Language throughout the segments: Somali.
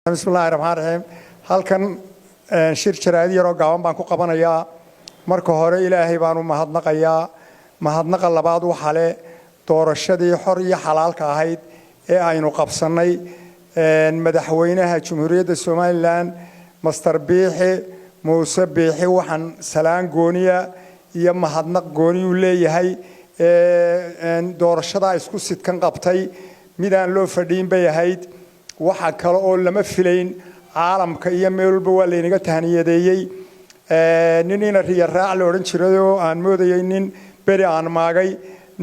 Bismillahirrahmanirrahim. Halkan shir jaraa'id yar oo gaaban baan ku qabanayaa. Marka hore Ilaahay baan u mahadnaqayaa. Mahadnaqa labaad waxa leh doorashadii xor iyo xalaalka ahayd ee aynu qabsanay madaxweynaha Jamhuuriyadda Soomaaliland Master Biixi Muuse Biixi waxaan salaan gooniya iyo mahadnaq gooni u leeyahay doorashada isku sidkan qabtay midaan loo fadhiin bay ahayd waxa kale oo lama filayn caalamka iyo meel walba waa laynaga tahniyadeeyay ninina riya raac la oran jiray oo aan moodayay nin beri aan maagay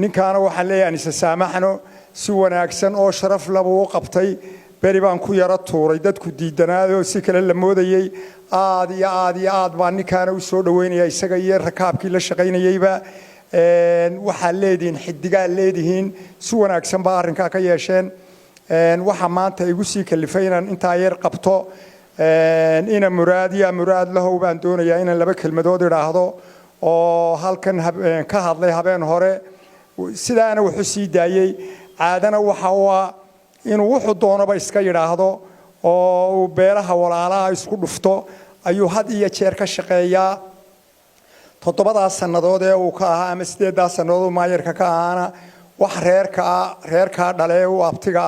ninkaana waxa leeyahay isa saamaxno si wanaagsan oo sharaf laba u qabtay beri baan ku yara tuuray dadku diidanaado si kale la moodayay aad baan ninkaana u soo dhaweynaya isaga iyo rakaabkii la shaqeynayayba waxa leediin xidigaa leedihiin si wanaagsan baa arrinka ka yeesheen waxa maanta igu sii kalifaynan inta yar qabto ina muraad lahow baan doonayaa inaan laba kelmadood iraahdo oo halkan ka hadlay habeen hore sidaana wuxuu sii daayay caadana waxa uu inuu wuxuu doonaba iska yiraahdo oo beelaha walaalaha isku dhufto ayuu had iyo jeer ka shaqeeyaa 7 sanadood ee uu ka ahaa ama 8 sanadood maayarka ka ahaana wax reerka dhalee oo abtiga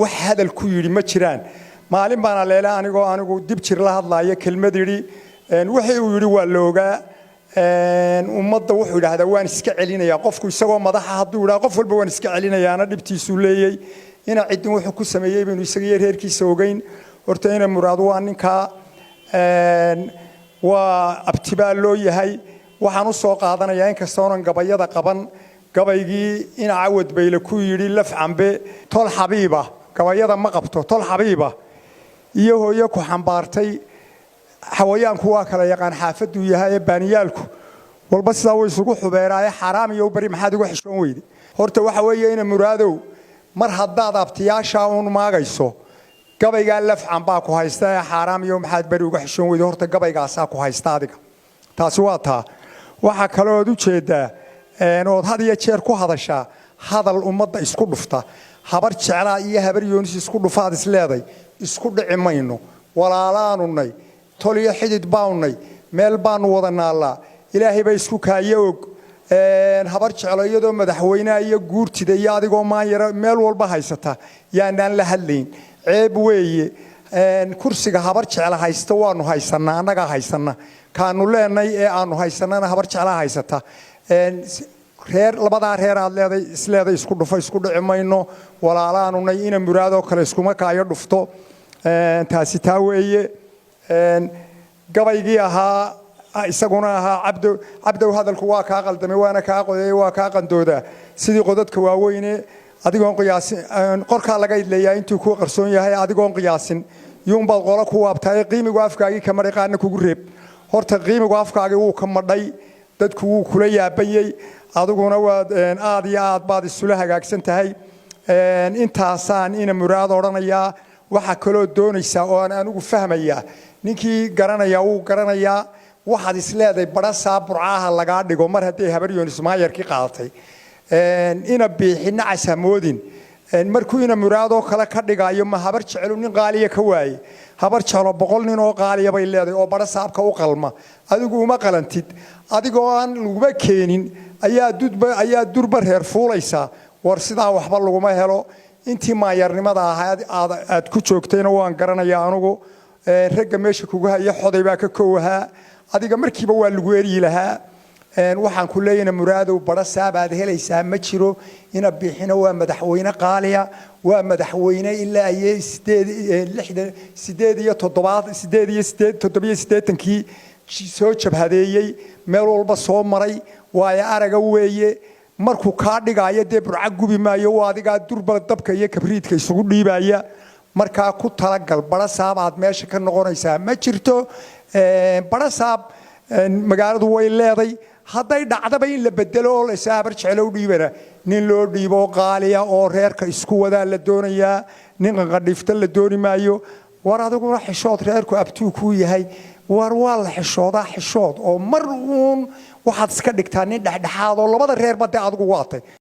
wax hadal ku yiri ma jiraan maalin baan leela anigu dib jir la hadlayo kelmad yiri wixii uu yiri waa looga ummadda wuxuu yiraahdaa waan iska celinayaa qofku isagoo madaxa haduu yiraahdo qof walba waan iska celinayaana dhibtiisu leeyay ina cidin wuxuu ku sameeyay inuu isaga reerkiisa ogeyn horta ina muraad waa ninka waa abtibaal loo yahay waxaan u soo qaadanayaa in kasta oo gabayada qaban gabaygii ina cawad bayle ku yiri laf cambe tol xabiiba gabayada ma qabto tol xabiiba iyo hooyo ku xambaartay xawayaanku waa kala yaqaan xaafadu yahay baaniyaalku walba sida way isugu xubeeraay xaraam iyo bari maxaad ugu xishoon weydi horta waxa weeye ina muraadow mar haddaad abtiyaasha uun maagayso gabayga laf camba ku haysta xaraam iyo maxaad bari ugu xishoon weydi horta gabaygaas ku haysta adiga taasi waa taa waxa kale oo u jeedaa oo had iyo jeer ku hadasha hadal ummadda isku dhufta habar jeclaa iyo habar yoonis isku dhufaad isleeday isku dhici mayno walaalaanunay toliyo xidid baanunay meel baanu wada naalaa ilaahay bay isku kaayo og habar jeclo iyadoo madaxweynaha iyo guurtida iyo adigoo maanyara meel walba haysata yaanaan la hadlayn ceeb weeye kursiga habar jecla haysta waanu haysanaa annaga haysana kaanu leenay ee aanu haysanana habar jecla haysata reer labada reer aad leeday isleeday isku dhufay isku dhici mayno walaalaanunay ina muraado kale iskuma kaayo dhufto taasi taa weeye gabaygii ahaa isaguna ahaa cabdow hadalku waa ka qaldamay waana ka qoday waa ka qandooda sidii qodadka waaweyne adigoon qiyaasin qorka laga idleeyaa intuu ku qarsoon yahay adigoon qiyaasin yuumba qola ku waabtay qiimigu afkaagi ka maray qaadna kugu reeb horta qiimigu afkaagi uu ka madhay dadku uu kula yaabayay adiguna waad aad baad isula hagaagsan tahay intaasaan ina muraad oranayaa waxa kale oo doonaysa oo aan anigu fahmaya ninkii garanaya uu garanaya waxaad isleeday baraasa burcaha laga dhigo mar haday habar yoonis maayarkii qaadatay ina biixina casamoodin markuu ina muraado kala ka dhigayo ma habar jecel nin qaaliya ka waayay habar jecel 100 nin oo qaaliya bay leedahay oo barasaabka u qalma adigu uma qalantid adigoo aan laguma keenin ayaa durba reer fuulaysa war sidaa waxba laguma helo intii maayarnimada aad ku joogtayna waan garanayaa anigu ragga meesha kugu haya xoday baa ka koowaha adiga markiiba waa lagu eeri lahaa waxaan ku leeyahay muraadow barasaab aad helaysaa ma jiro ina biixina waa madaxweyne qaaliya waa madaxweyne ilaa 8 soo jabhadeeyay meel walba soo maray waaya araga weeye markuu ka dhigayo dee burca gubi maayo waa adiga durba dabka iyo kabriidka isugu dhiibaya marka ku talagal barasaab aad meesha ka noqonaysaa ma jirto barasaab magaaladu way leeday hadday dhacdaba in la bedelo oo la saabar jecel dhiibana nin loo dhiibo qaaliya oo reerka isku wada la doonayaa nin qadhifta la dooni maayo war adigu xishood reerku abtuu ku yahay war waa la xishood oo mar uun waxaad iska dhigtaa nin dhaxdhaxaad oo labada reer badda adigu waatay